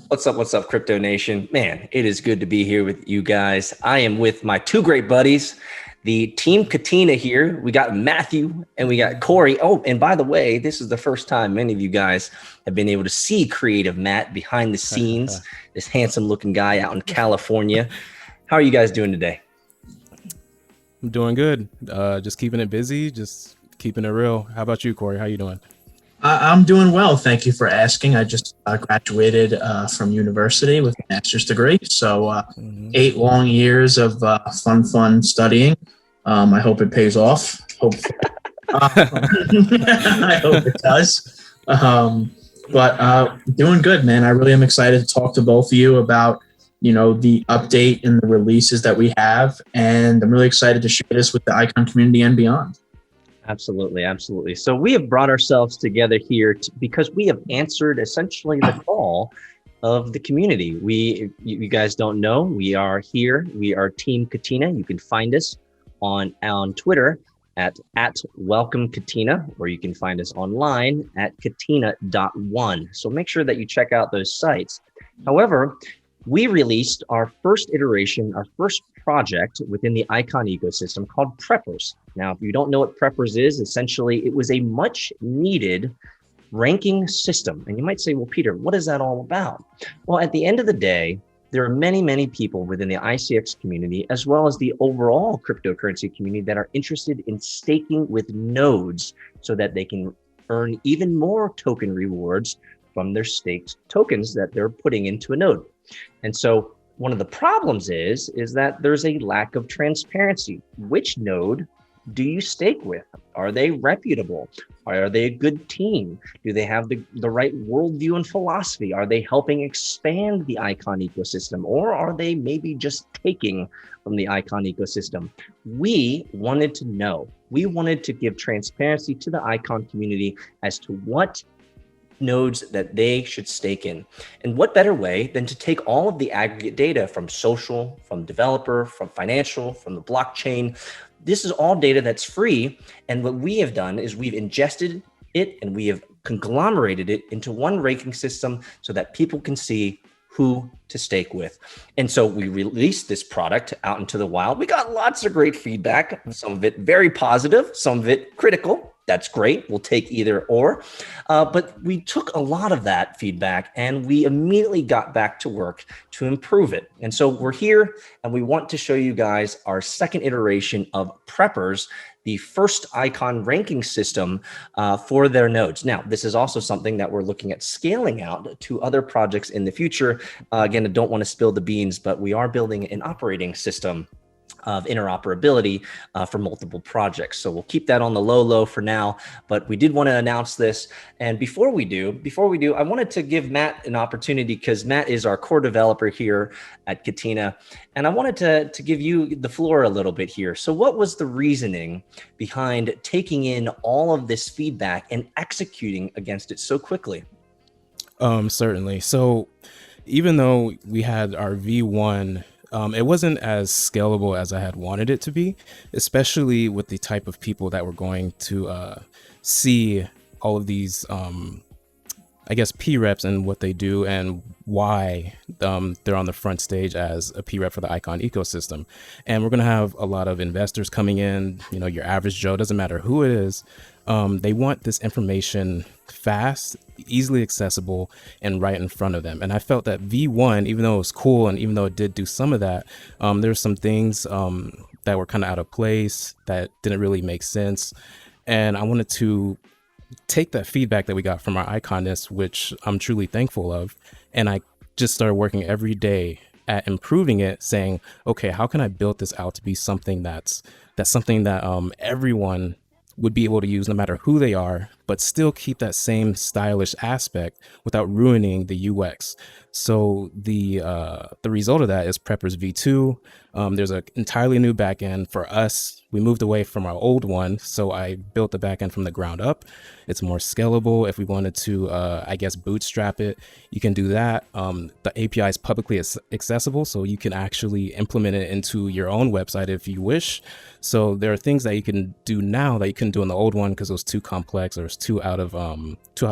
What's up, Crypto Nation? Man, it is good to be here with you guys. I am with my two great buddies, the Team Katina here. We got Matthew and we got Corey. Oh, and by the way, this is the first time many of you guys have been able to see creative Matt behind the scenes, this handsome looking guy out in California. How are you guys doing today? I'm doing good. Just keeping it busy, just keeping it real. How about you, Corey? How you doing? I'm doing well. Thank you for asking. I just graduated from university with a master's degree. So 8 long years of fun studying. I hope it pays off. I hope it does. But doing good, man. I really am excited to talk to both of you about, the update and the releases that we have. And I'm really excited to share this with the Icon community and beyond. Absolutely. So we have brought ourselves together here because we have answered essentially the call of the community. You guys don't know, we are here. We are Team Katina. You can find us on Twitter at Welcome Katina, or you can find us online at katina.one. So make sure that you check out those sites. However, we released our first iteration, our first project within the Icon ecosystem called Preppers. Now, if you don't know what Preppers is, essentially it was a much needed ranking system. And you might say, well, Peter, what is that all about? Well, at the end of the day, there are many people within the ICX community, as well as the overall cryptocurrency community, that are interested in staking with nodes so that they can earn even more token rewards from their staked tokens that they're putting into a node. And so one of the problems is that there's a lack of transparency. Which node do you stake with? Are they reputable? Are they a good team? Do they have the right worldview and philosophy? Are they helping expand the Icon ecosystem? Or are they maybe just taking from the Icon ecosystem? We wanted to know. We wanted to give transparency to the Icon community as to what nodes that they should stake in. And what better way than to take all of the aggregate data from social, from developer, from financial, from the blockchain. This is all data that's free. And what we have done is we've ingested it and we have conglomerated it into one ranking system so that people can see who to stake with. And so we released this product out into the wild. We got lots of great feedback, some of it very positive, some of it critical. That's great. We'll take either or. But we took a lot of that feedback and we immediately got back to work to improve it. And so we're here and we want to show you guys our second iteration of Preppers, the first Icon ranking system for their nodes. Now, this is also something that we're looking at scaling out to other projects in the future. Again, I don't want to spill the beans, but we are building an operating system of interoperability for multiple projects. So we'll keep that on the low for now, but we did want to announce this. And before we do, I wanted to give Matt an opportunity because Matt is our core developer here at Katina. And I wanted to give you the floor a little bit here. So what was the reasoning behind taking in all of this feedback and executing against it so quickly? Certainly. So even though we had our V1, it wasn't as scalable as I had wanted it to be, especially with the type of people that were going to see all of these, I guess, P-reps and what they do and why they're on the front stage as a P-rep for the Icon ecosystem. And we're going to have a lot of investors coming in, your average Joe, doesn't matter who it is. They want this information fast, easily accessible, and right in front of them. And I felt that V1, even though it was cool and even though it did do some of that, there were some things that were kind of out of place that didn't really make sense. And I wanted to take that feedback that we got from our Iconists, which I'm truly thankful of, and I just started working every day at improving it, saying, okay, how can I build this out to be something that's something that everyone would be able to use no matter who they are, but still keep that same stylish aspect without ruining the UX. So the result of that is Preppers v2. There's an entirely new backend for us. We moved away from our old one, so I built the backend from the ground up. It's more scalable. If we wanted to, I guess, bootstrap it, you can do that. The API is publicly accessible, so you can actually implement it into your own website if you wish. So there are things that you can do now that you couldn't do in the old one because it was too complex or it was too out of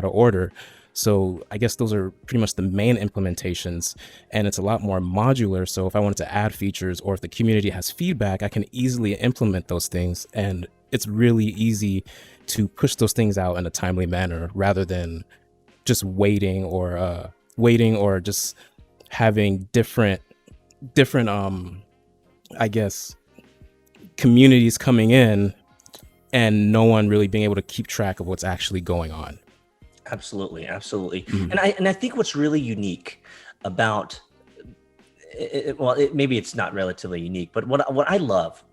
order. So I guess those are pretty much the main implementations, and it's a lot more modular. So if I wanted to add features or if the community has feedback, I can easily implement those things. And it's really easy to push those things out in a timely manner rather than just waiting or just having different I guess communities coming in and no one really being able to keep track of what's actually going on. Absolutely. Mhm. And I think what's really unique about maybe it's not relatively unique, but what I love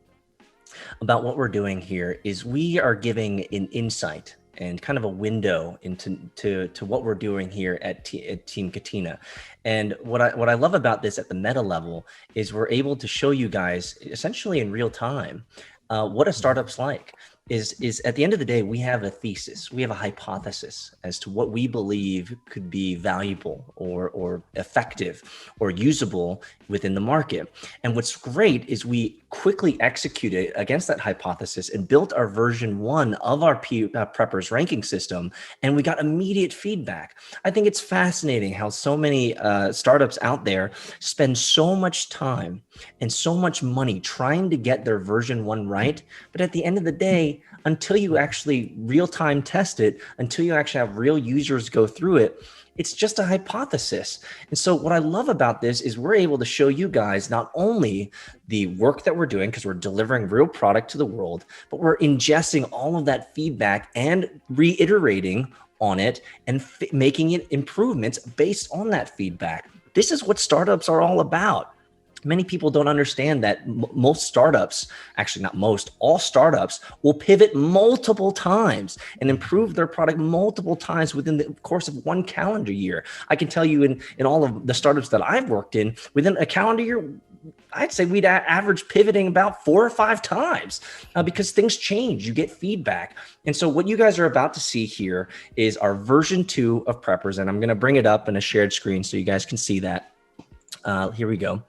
about what we're doing here is we are giving an insight and kind of a window into to what we're doing here at Team Katina. And what I love about this at the meta level is we're able to show you guys essentially in real time what a startup's like. Is at the end of the day, we have a thesis, we have a hypothesis as to what we believe could be valuable or effective or usable within the market. And what's great is we quickly executed against that hypothesis and built our version 1 of our preppers ranking system, and we got immediate feedback. I think it's fascinating how so many startups out there spend so much time and so much money trying to get their version 1 right, but at the end of the day, until you actually real-time test it, until you actually have real users go through it, it's just a hypothesis. And so what I love about this is we're able to show you guys not only the work that we're doing, because we're delivering real product to the world, but we're ingesting all of that feedback and reiterating on it and making it improvements based on that feedback. This is what startups are all about. Many people don't understand that most startups, actually not most, all startups will pivot multiple times and improve their product multiple times within the course of 1 calendar year. I can tell you in all of the startups that I've worked in, within a calendar year, I'd say we'd average pivoting about 4 or 5 times because things change, you get feedback. And so what you guys are about to see here is our version 2 of Preppers, and I'm going to bring it up in a shared screen so you guys can see that. Here we go.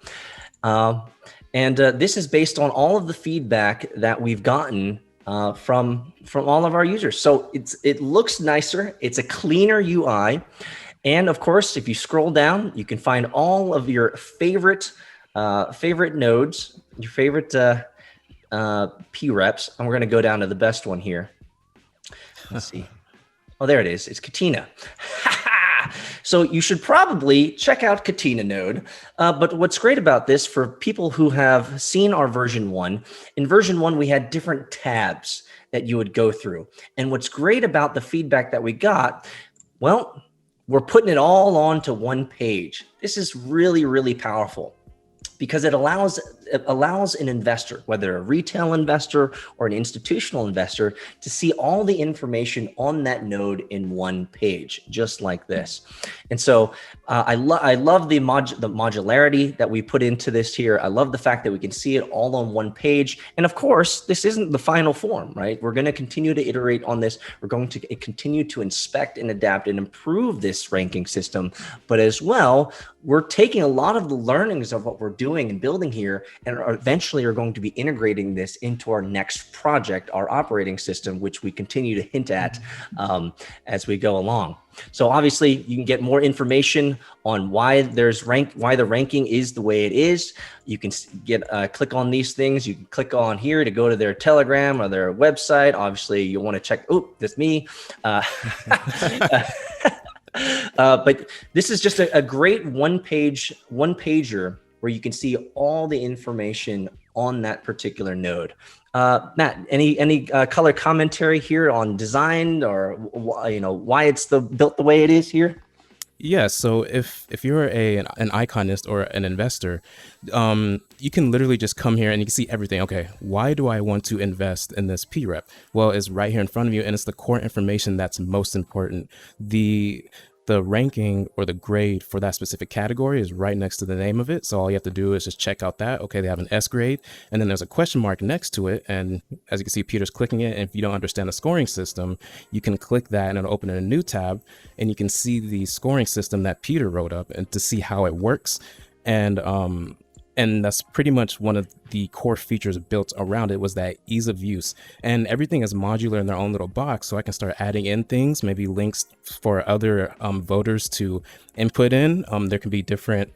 This is based on all of the feedback that we've gotten from all of our users. So it looks nicer. It's a cleaner UI. And of course, if you scroll down, you can find all of your favorite nodes, your favorite P reps. And we're going to go down to the best one here. Let's see. Oh, there it is. It's Katina. So you should probably check out Katina node. But what's great about this for people who have seen our version 1, in version 1, we had different tabs that you would go through. And what's great about the feedback that we got, well, we're putting it all onto one page. This is really, really powerful because it allows an investor, whether a retail investor or an institutional investor, to see all the information on that node in one page, just like this. And so I love the modularity that we put into this here. I love the fact that we can see it all on one page. And of course, this isn't the final form, right? We're going to continue to iterate on this. We're going to continue to inspect and adapt and improve this ranking system. But as well, we're taking a lot of the learnings of what we're doing and building here and eventually are going to be integrating this into our next project, our operating system, which we continue to hint at as we go along. So obviously you can get more information on why the ranking is the way it is. You can click on these things. You can click on here to go to their Telegram or their website. Obviously you'll want to check, oh, that's me. But this is just a great one-pager where you can see all the information on that particular node. Matt, any color commentary here on design or why it's built the way it is here? Yeah, so if you're an iconist or an investor, you can literally just come here and you can see everything. Okay, why do I want to invest in this P-rep? Well, it's right here in front of you, and it's the core information that's most important. The ranking or the grade for that specific category is right next to the name of it. So all you have to do is just check out that. Okay, they have an S grade, and then there's a question mark next to it. And as you can see, Peter's clicking it. And if you don't understand the scoring system, you can click that and it'll open in a new tab, and you can see the scoring system that Peter wrote up and to see how it works. And And that's pretty much one of the core features built around it, was that ease of use. And everything is modular in their own little box, so I can start adding in things, maybe links for other voters to input in. There can be different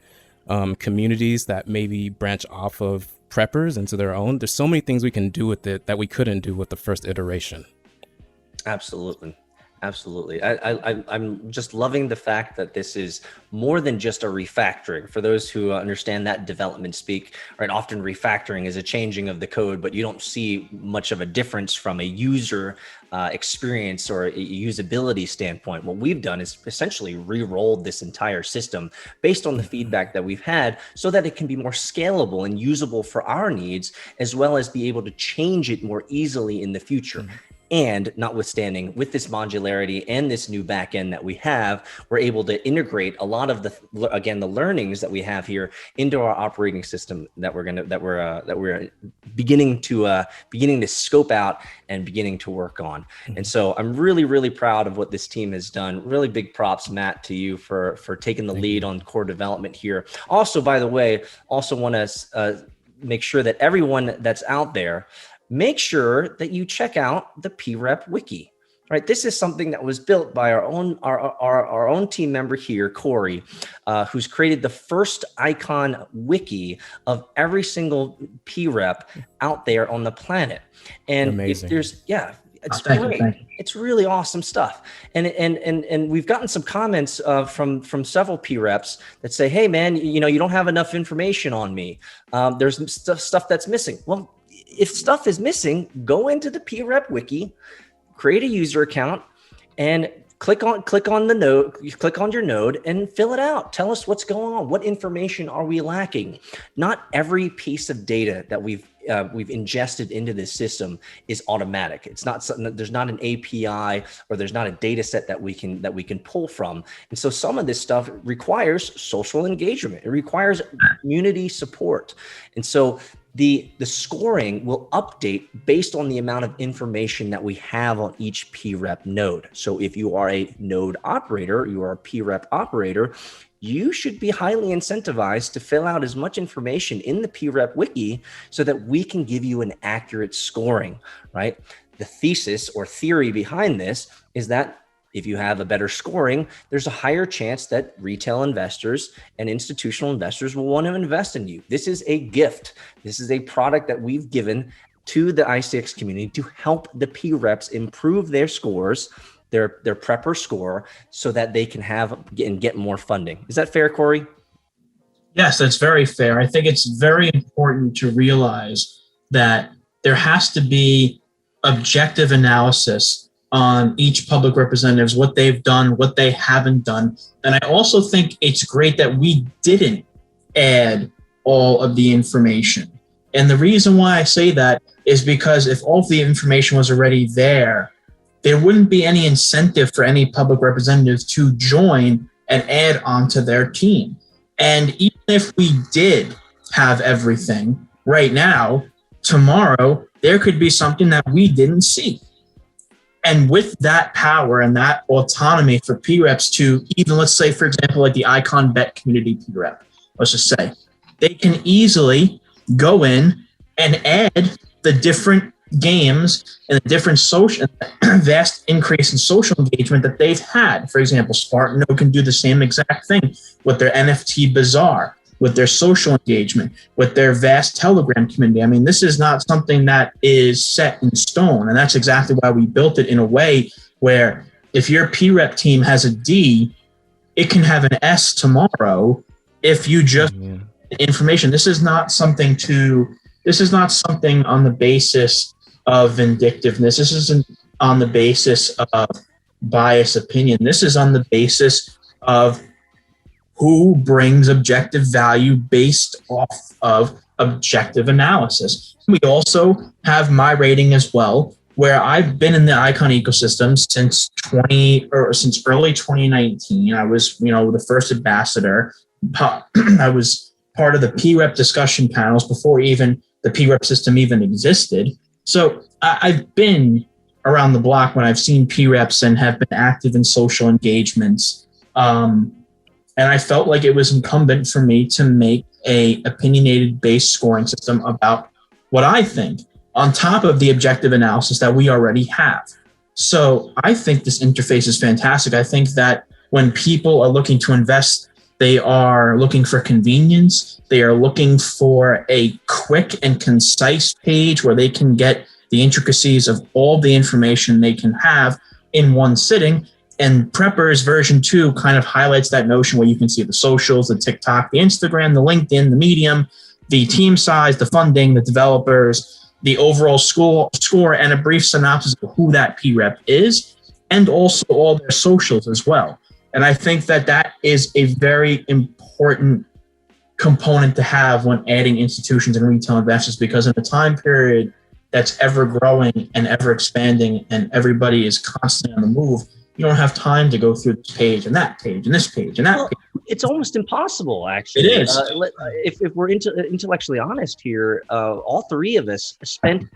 communities that maybe branch off of preppers into their own. There's so many things we can do with it that we couldn't do with the first iteration. Absolutely. Absolutely. I'm just loving the fact that this is more than just a refactoring. For those who understand that development speak, right, often refactoring is a changing of the code, but you don't see much of a difference from a user experience or a usability standpoint. What we've done is essentially re-rolled this entire system based on the feedback that we've had so that it can be more scalable and usable for our needs, as well as be able to change it more easily in the future. And notwithstanding, with this modularity and this new backend that we have, we're able to integrate a lot of the learnings that we have here into our operating system that we're beginning to scope out and beginning to work on. And so I'm really, really proud of what this team has done. Really big props, Matt, to you for taking the lead on core development here. Also, by the way, also want to make sure that everyone that's out there, make sure that you check out the PREP wiki, right? This is something that was built by our own team member here, Corey, who's created the first icon wiki of every single PREP out there on the planet. And amazing. It's great. It's really awesome stuff. And we've gotten some comments from several PREPs that say, hey man, you don't have enough information on me. There's stuff that's missing. Well, if stuff is missing, go into the PREP wiki, create a user account, and click on the node. You click on your node and fill it out. Tell us what's going on. What information are we lacking? Not every piece of data that we've ingested into this system is automatic. It's not something. There's not an API or there's not a data set that we can pull from. And so some of this stuff requires social engagement. It requires community support. And so the scoring will update based on the amount of information that we have on each PREP node. So if you are a node operator, you are a PREP operator, you should be highly incentivized to fill out as much information in the PREP wiki so that we can give you an accurate scoring, right? The thesis or theory behind this is that if you have a better scoring, there's a higher chance that retail investors and institutional investors will want to invest in you. This is a gift. This is a product that we've given to the ICX community to help the PREPs improve their scores, their prepper score, so that they can get more funding. Is that fair, Corey? Yes, that's very fair. I think it's very important to realize that there has to be objective analysis on each public representatives, what they've done, what they haven't done. And I also think it's great that we didn't add all of the information. And the reason why I say that is because if all of the information was already there wouldn't be any incentive for any public representatives to join and add onto their team. And even if we did have everything right now, tomorrow, there could be something that we didn't see. And with that power and that autonomy for PREPs to even, let's say, for example, like the Icon Bet community PREP, let's just say, they can easily go in and add the different games and the different social, vast increase in social engagement that they've had. For example, Spartan can do the same exact thing with their NFT Bazaar, with their social engagement, with their vast Telegram community. I mean, this is not something that is set in stone. And that's exactly why we built it in a way where if your PREP team has a D, it can have an S tomorrow if you just information. This is not something on the basis of vindictiveness. This isn't on the basis of biased opinion. This is on the basis of who brings objective value based off of objective analysis. We also have my rating as well, where I've been in the Icon ecosystem since early 2019. I was, the first ambassador. I was part of the PREP discussion panels before even the PREP system even existed. So I've been around the block when I've seen PREPs and have been active in social engagements. And I felt like it was incumbent for me to make a opinionated based scoring system about what I think on top of the objective analysis that we already have. So I think this interface is fantastic. I think that when people are looking to invest, they are looking for convenience. They are looking for a quick and concise page where they can get the intricacies of all the information they can have in one sitting. And Preppers version 2 kind of highlights that notion where you can see the socials, the TikTok, the Instagram, the LinkedIn, the Medium, the team size, the funding, the developers, the overall score, and a brief synopsis of who that PREP is, and also all their socials as well. And I think that that is a very important component to have when adding institutions and retail investors, because in a time period that's ever growing and ever expanding and everybody is constantly on the move, you don't have time to go through this page and that page and this page and that page. It's almost impossible, actually. It is. If we're intellectually honest here, all three of us spent,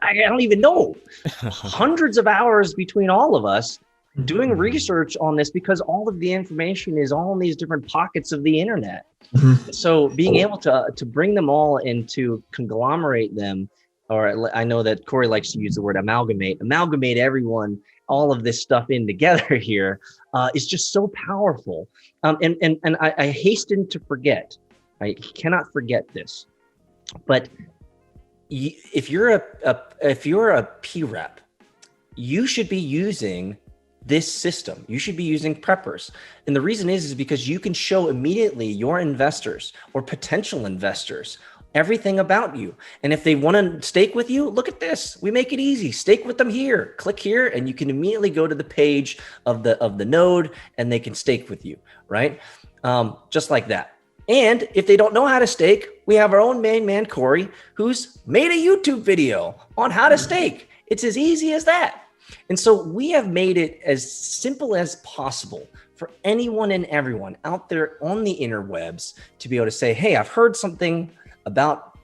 I don't even know, hundreds of hours between all of us doing research on this, because all of the information is all in these different pockets of the internet. Mm-hmm. So being able to bring them all and to conglomerate them, or I know that Corey likes to use the word amalgamate everyone, all of this stuff in together here, is just so powerful. And I hasten to forget, I cannot forget this, but if you're a PREP, you should be using this system. You should be using Preppers. And the reason is because you can show immediately your investors or potential investors everything about you. And if they want to stake with you, look at this. We make it easy. Stake with them here. Click here, and you can immediately go to the page of the node, and they can stake with you, right? Just like that. And if they don't know how to stake, we have our own main man, Corey, who's made a YouTube video on how to stake. It's as easy as that. And so we have made it as simple as possible for anyone and everyone out there on the interwebs to be able to say, hey, I've heard something about,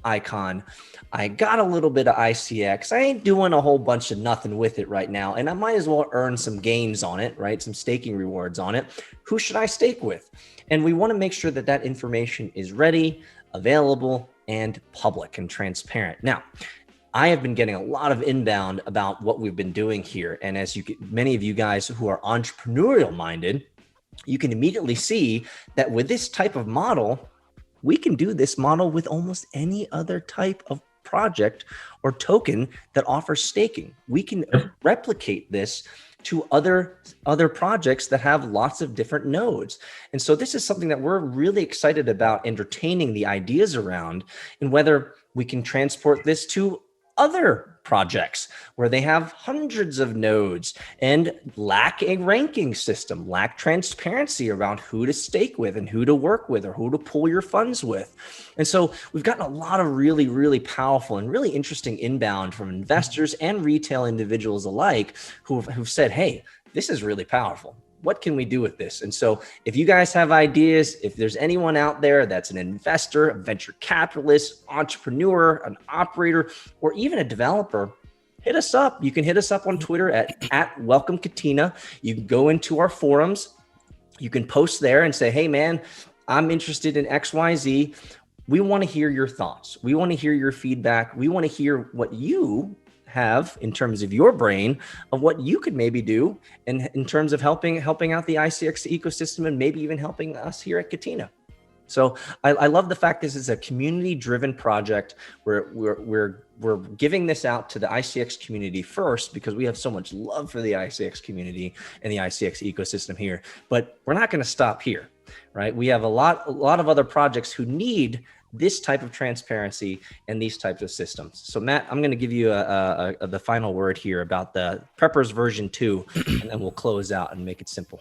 Icon. I got a little bit of ICX. I ain't doing a whole bunch of nothing with it right now, and I might as well earn some gains on it, right? Some staking rewards on it. Who should I stake with? And we want to make sure that that information is ready, available, and public and transparent. Now, I have been getting a lot of inbound about what we've been doing here. And as many of you guys who are entrepreneurial minded, you can immediately see that with this type of model, we can do this model with almost any other type of project or token that offers staking. We can replicate this to other projects that have lots of different nodes. And so this is something that we're really excited about entertaining the ideas around, and whether we can transport this to other projects where they have hundreds of nodes and lack a ranking system, lack transparency around who to stake with and who to work with or who to pull your funds with. And so we've gotten a lot of really, really powerful and really interesting inbound from investors and retail individuals alike who've said, hey, this is really powerful. What can we do with this? And so if you guys have ideas, if there's anyone out there that's an investor, a venture capitalist, entrepreneur, an operator, or even a developer, hit us up. You can hit us up on Twitter at Welcome Katina. You can go into our forums. You can post there and say, hey, man, I'm interested in XYZ. We want to hear your thoughts. We want to hear your feedback. We want to hear what you have in terms of your brain of what you could maybe do and in terms of helping out the ICX ecosystem and maybe even helping us here at Katina. So I love the fact this is a community-driven project where we're giving this out to the ICX community first because we have so much love for the ICX community and the ICX ecosystem here. But we're not going to stop here, right? We have a lot of other projects who need this type of transparency and these types of systems. So Matt, I'm going to give you the final word here about the Preppers version 2, and then we'll close out and make it simple.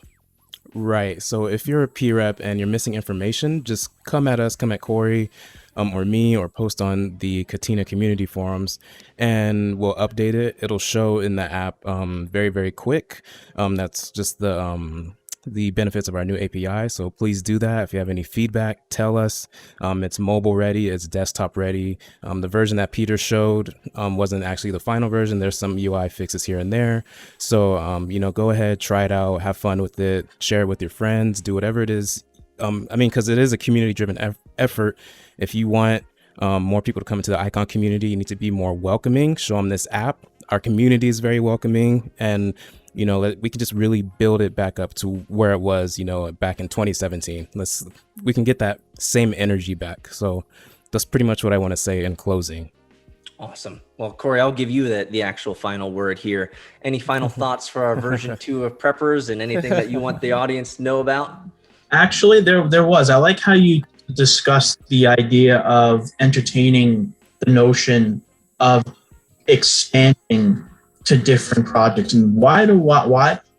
Right. So if you're a PREP and you're missing information, just come at us, come at Corey or me, or post on the Katina community forums, and we'll update it. It'll show in the app very, very quick. That's just the benefits of our new API. So please do that. If you have any feedback, tell us. It's mobile ready, it's desktop ready. The version that Peter showed wasn't actually the final version. There's some UI fixes here and there. So, go ahead, try it out, have fun with it, share it with your friends, do whatever it is I mean, because it is a community-driven effort. If you want more people to come into the icon community, you need to be more welcoming. Show them this app. Our community is very welcoming, and we can just really build it back up to where it was, back in 2017. We can get that same energy back. So that's pretty much what I want to say in closing. Awesome. Well, Corey, I'll give you the actual final word here. Any final thoughts for our version 2 of Preppers, and anything that you want the audience to know about? Actually, there was. I like how you discussed the idea of entertaining the notion of expanding to different projects, and why.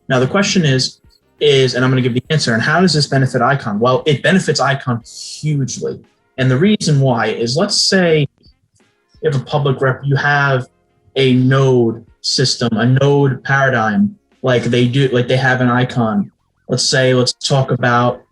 Now the question is, and I'm going to give the answer. And how does this benefit Icon? Well, it benefits Icon hugely, and the reason why is, let's say you have a public rep, you have a node system, a node paradigm, like they have an Icon. Let's talk about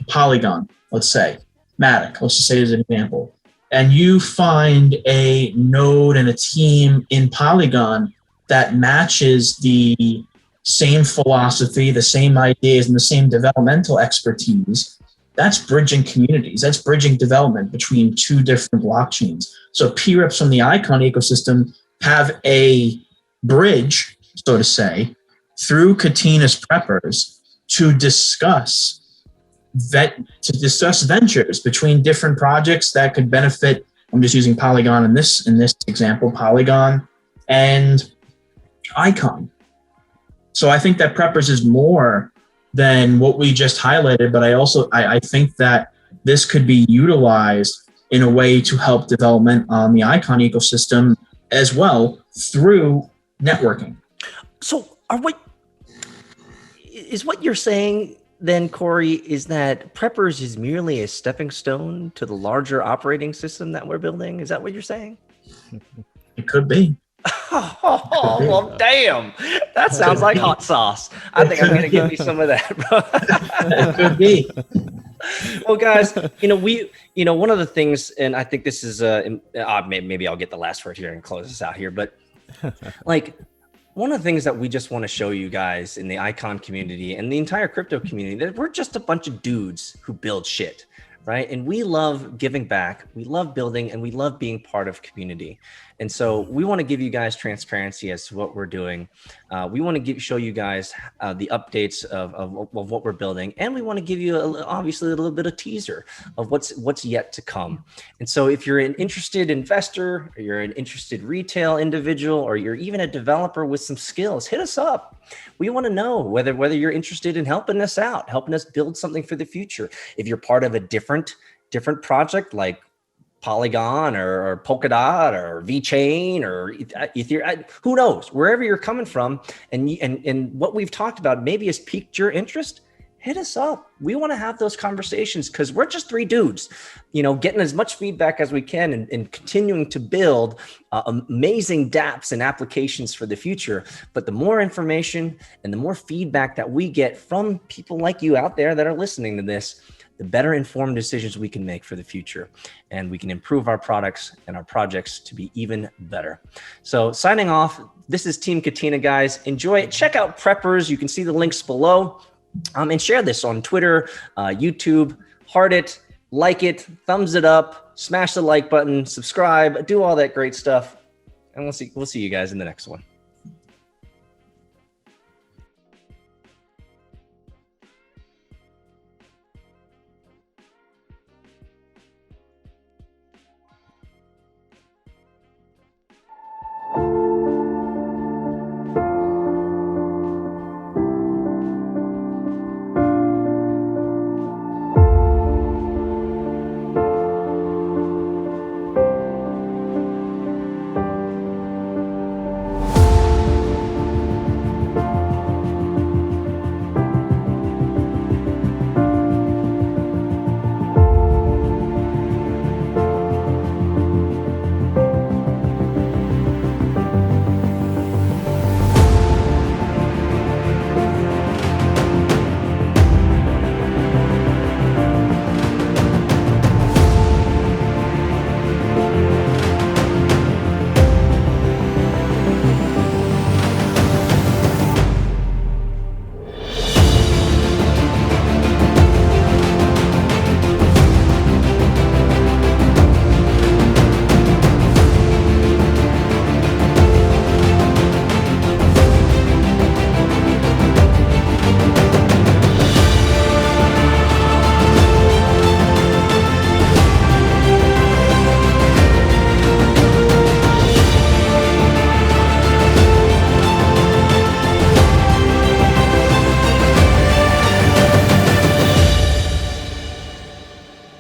Polygon. Let's say Matic. Let's just say as an example. And you find a node and a team in Polygon that matches the same philosophy, the same ideas, and the same developmental expertise. That's bridging communities. That's bridging development between two different blockchains. So P-reps from the Icon ecosystem have a bridge, so to say, through Katina's preppers to discuss ventures between different projects that could benefit. I'm just using Polygon in this example, Polygon and Icon. So I think that preppers is more than what we just highlighted, but I think that this could be utilized in a way to help development on the Icon ecosystem as well through networking. So is what you're saying then, Corey, is that Preppers is merely a stepping stone to the larger operating system that we're building? Is that what you're saying? It could be. Oh, well, damn. That sounds like hot sauce. I think I'm going to give me some of that, bro. It could be. Well, guys, one of the things, and I think this is, maybe I'll get the last word here and close this out here, but one of the things that we just want to show you guys in the Icon community and the entire crypto community, that we're just a bunch of dudes who build shit, right? And we love giving back, we love building, and we love being part of community. And so we want to give you guys transparency as to what we're doing. We want to show you guys the updates of what we're building. And we want to give you, obviously, a little bit of teaser of what's yet to come. And so if you're an interested investor, or you're an interested retail individual, or you're even a developer with some skills, hit us up. We want to know whether you're interested in helping us out, helping us build something for the future. If you're part of a different project like Polygon or Polkadot or VChain or Ethereum, who knows, wherever you're coming from, and what we've talked about maybe has piqued your interest, hit us up. We want to have those conversations because we're just three dudes, getting as much feedback as we can and continuing to build amazing dApps and applications for the future. But the more information and the more feedback that we get from people like you out there that are listening to this, the better informed decisions we can make for the future, and we can improve our products and our projects to be even better. So signing off, this is Team Katina, guys. Enjoy it. Check out Preppers. You can see the links below, and share this on Twitter, YouTube, heart it, like it, thumbs it up, smash the like button, subscribe, do all that great stuff. And we'll see you guys in the next one.